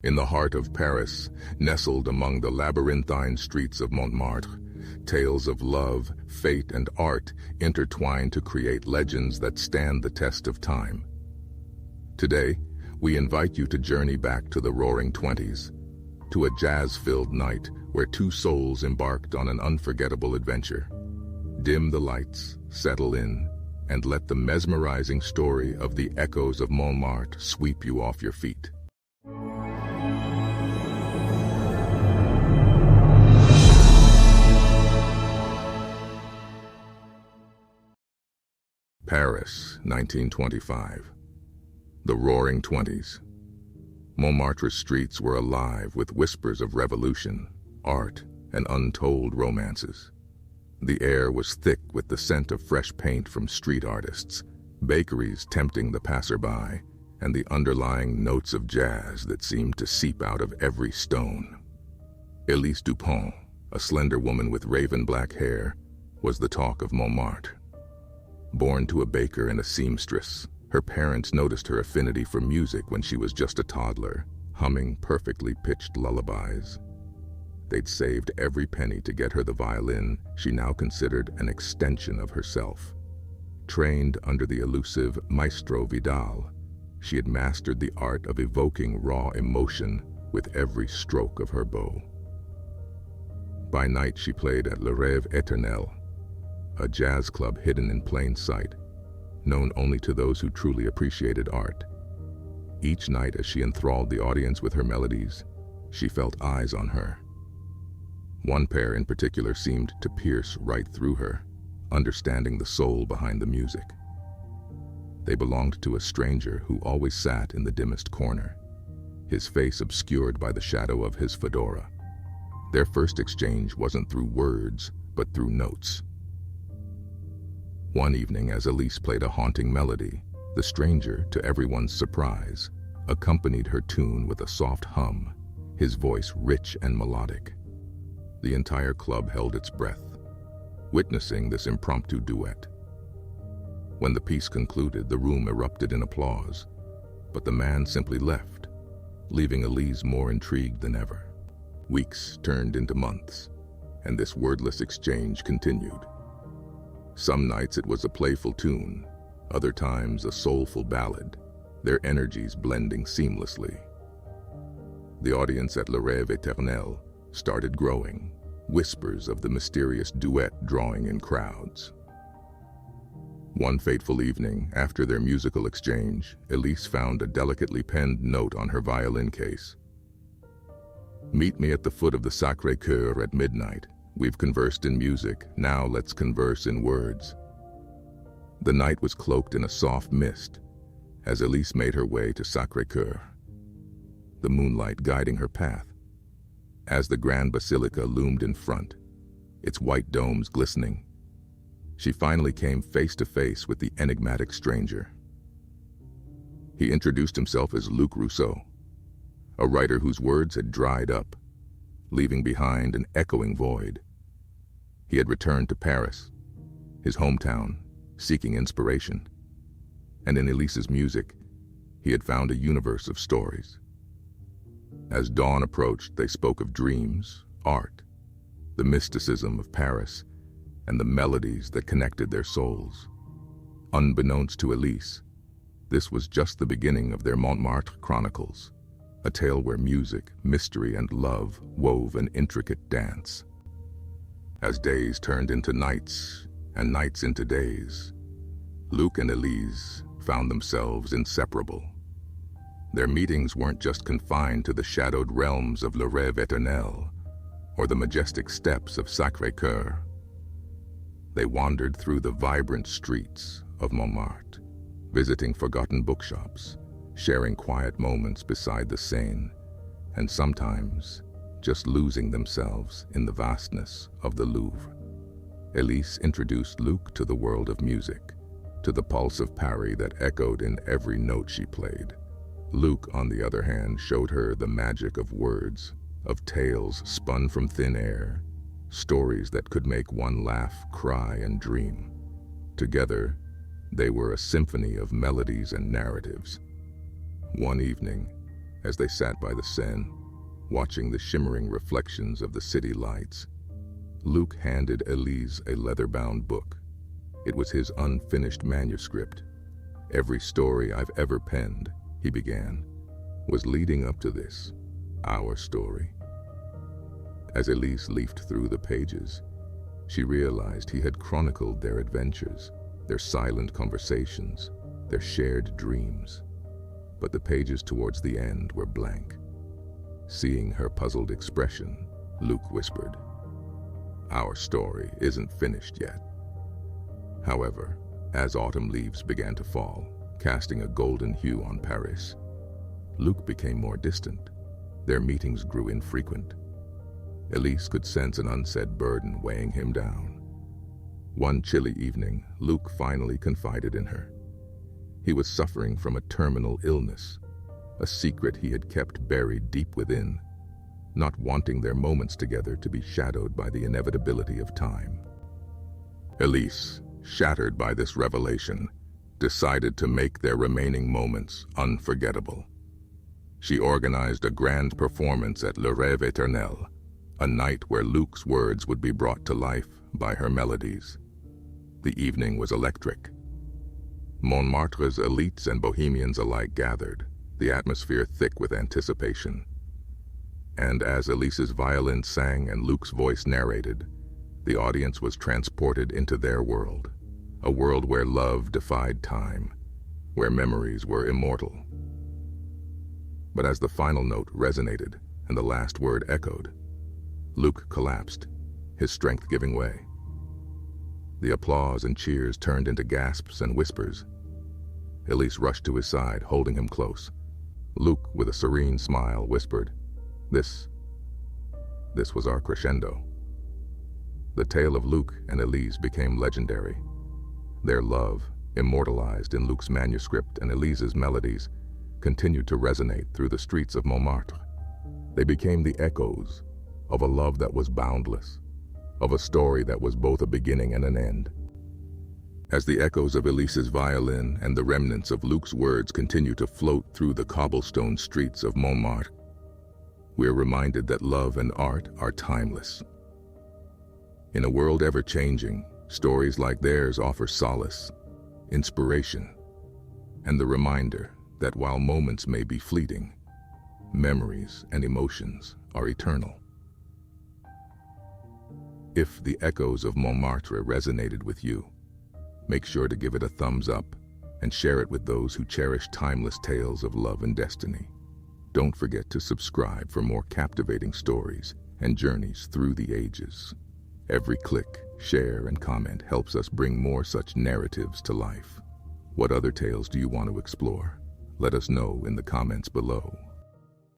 In the heart of Paris, nestled among the labyrinthine streets of Montmartre, tales of love, fate, and art intertwine to create legends that stand the test of time. Today, we invite you to journey back to the Roaring Twenties, to a jazz-filled night where two souls embarked on an unforgettable adventure. Dim the lights, settle in, and let the mesmerizing story of the Echoes of Montmartre sweep you off your feet. Paris, 1925. The Roaring Twenties. Montmartre's streets were alive with whispers of revolution, art, and untold romances. The air was thick with the scent of fresh paint from street artists, bakeries tempting the passerby, and the underlying notes of jazz that seemed to seep out of every stone. Elise Dupont, a slender woman with raven black hair, was the talk of Montmartre. Born to a baker and a seamstress, her parents noticed her affinity for music when she was just a toddler, humming perfectly pitched lullabies. They'd saved every penny to get her the violin she now considered an extension of herself. Trained under the elusive Maestro Vidal, she had mastered the art of evoking raw emotion with every stroke of her bow. By night she played at LeRêveÉternel, a jazz club hidden in plain sight, known only to those who truly appreciated art. Each night as she enthralled the audience with her melodies, she felt eyes on her. One pair in particular seemed to pierce right through her, understanding the soul behind the music. They belonged to a stranger who always sat in the dimmest corner, his face obscured by the shadow of his fedora. Their first exchange wasn't through words, but through notes. One evening, as Elise played a haunting melody, the stranger, to everyone's surprise, accompanied her tune with a soft hum, his voice rich and melodic. The entire club held its breath, witnessing this impromptu duet. When the piece concluded, the room erupted in applause, but the man simply left, leaving Elise more intrigued than ever. Weeks turned into months, and this wordless exchange continued. Some nights it was a playful tune, other times a soulful ballad, their energies blending seamlessly. The audience at LeRêveÉternel started growing, whispers of the mysterious duet drawing in crowds. One fateful evening, after their musical exchange, Elise found a delicately penned note on her violin case. "Meet me at the foot of the SacréCœur at midnight. We've conversed in music, now let's converse in words." The night was cloaked in a soft mist as Elise made her way to SacréCœur, the moonlight guiding her path. As the grand basilica loomed in front, its white domes glistening, she finally came face to face with the enigmatic stranger. He introduced himself as Luc Rousseau, a writer whose words had dried up, leaving behind an echoing void. He had returned to Paris, his hometown, seeking inspiration. And in Elise's music, he had found a universe of stories. As dawn approached, they spoke of dreams, art, the mysticism of Paris, and the melodies that connected their souls. Unbeknownst to Elise, this was just the beginning of their Montmartre chronicles, a tale where music, mystery, and love wove an intricate dance. As days turned into nights, and nights into days, Luc and Elise found themselves inseparable. Their meetings weren't just confined to the shadowed realms of LeRêveÉternel or the majestic steps of SacréCœur. They wandered through the vibrant streets of Montmartre, visiting forgotten bookshops, sharing quiet moments beside the Seine, and sometimes just losing themselves in the vastness of the Louvre. Elise introduced Luc to the world of music, to the pulse of Paris that echoed in every note she played. Luc, on the other hand, showed her the magic of words, of tales spun from thin air, stories that could make one laugh, cry, and dream. Together, they were a symphony of melodies and narratives. One evening, As they sat by the Seine, watching the shimmering reflections of the city lights, Luc handed Elise a leather-bound book. It was his unfinished manuscript. "Every story I've ever penned," he began, "was leading up to this, our story." As Elise leafed through the pages, she realized he had chronicled their adventures, their silent conversations, their shared dreams. But the pages towards the end were blank. Seeing her puzzled expression, Luc whispered, "Our story isn't finished yet." However, as autumn leaves began to fall, casting a golden hue on Paris, Luc became more distant. Their meetings grew infrequent. Elise could sense an unsaid burden weighing him down. One chilly evening, Luc finally confided in her. He was suffering from a terminal illness, a secret he had kept buried deep within, not wanting their moments together to be shadowed by the inevitability of time. Elise, shattered by this revelation, decided to make their remaining moments unforgettable. She organized a grand performance at LeRêveÉternel, a night where Luc's words would be brought to life by her melodies. The evening was electric. Montmartre's elites and bohemians alike gathered, the atmosphere thick with anticipation. And as Elise's violin sang and Luc's voice narrated, the audience was transported into their world, a world where love defied time, where memories were immortal. But as the final note resonated and the last word echoed, Luc collapsed, his strength giving way. The applause and cheers turned into gasps and whispers. Elise rushed to his side, holding him close. Luc, with a serene smile, whispered, This was our crescendo." The tale of Luc and Elise became legendary. Their love, immortalized in Luc's manuscript and Elise's melodies, continued to resonate through the streets of Montmartre. They became the echoes of a love that was boundless, of a story that was both a beginning and an end. As the echoes of Elise's violin and the remnants of Luc's words continue to float through the cobblestone streets of Montmartre, we are reminded that love and art are timeless. In a world ever-changing, stories like theirs offer solace, inspiration, and the reminder that while moments may be fleeting, memories and emotions are eternal. If the Echoes of Montmartre resonated with you, make sure to give it a thumbs up and share it with those who cherish timeless tales of love and destiny. Don't forget to subscribe for more captivating stories and journeys through the ages. Every click, share, and comment helps us bring more such narratives to life. What other tales do you want to explore? Let us know in the comments below.